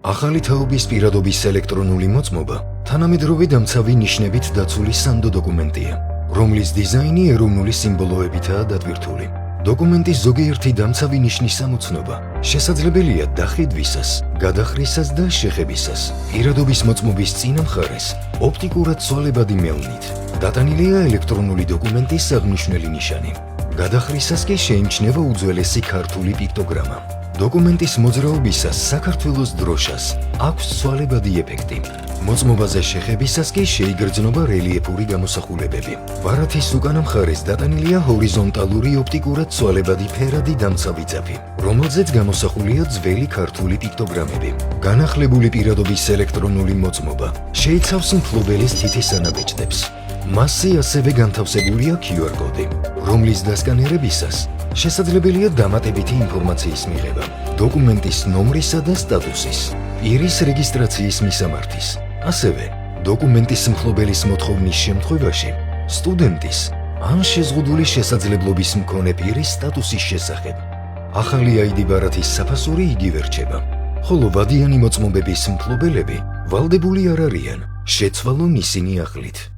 ახალი თაობის პირადობის ელექტრონული მოწმობა თანამედროვე დამცავი ნიშნებით დაცული სანდო დოკუმენტია, რომლის დიზაინი ეროვნული სიმბოლოებითაა დატვირთული. დოკუმენტის ზოგიერთი დამცავი ნიშნის ამოცნობა შესაძლებელია დახედვისას, გადახრისას და შეხებისას. პირადობის მოწმობის წინა მხარეს ოპტიკურად ცვალებადი მელნით დატანილია ელექტრონული დოკუმენტის აღნიშნული ნიშანი. გადახრისას კი შეიმჩნევა უძველესი ქართული პიქტოგრამა. დოკუმენტის მოძრაობისას საქართველოს დროშას აქვს ცვალებადი ეფექტი. მოწმობაზე შეხებისას კი შეიგრძნობა რელიეფური გამოსახულებები. ბარათის უკანა მხარეს დატანილია ჰორიზონტალური ოპტიკურად ცვალებადი ფერადი დამცავი ძაფი, რომელზეც გამოსახულია ძველი ქართული პიქტოგრამები. განახლებული პირადობის ელექტრონული მოწმობა შეიცავს მფლობელის თითის ანაბეჭდებს. მასზე ასევე განთავსებულია QR კოდი, რომლის დასკანერებისას შესაძლებელია დამატებითი ინფორმაციის მიღება, დოკუმენტის ნომრისა და სტატუსის, პირის რეგისტრაციის მისამართის, ასევე დოკუმენტის მფლობელის მოთხოვნის შემთხვევაში სტუდენტის ან შეზღუდული შესაძლებლობის მქონე პირის სტატუსის შესახებ. ახალი ID ბარათის საფასური იგივე რჩება, ხოლო ვადიანი მოწმობების მფლობელები ვალდებული არ არიან შეცვალონ ისინი ახლით.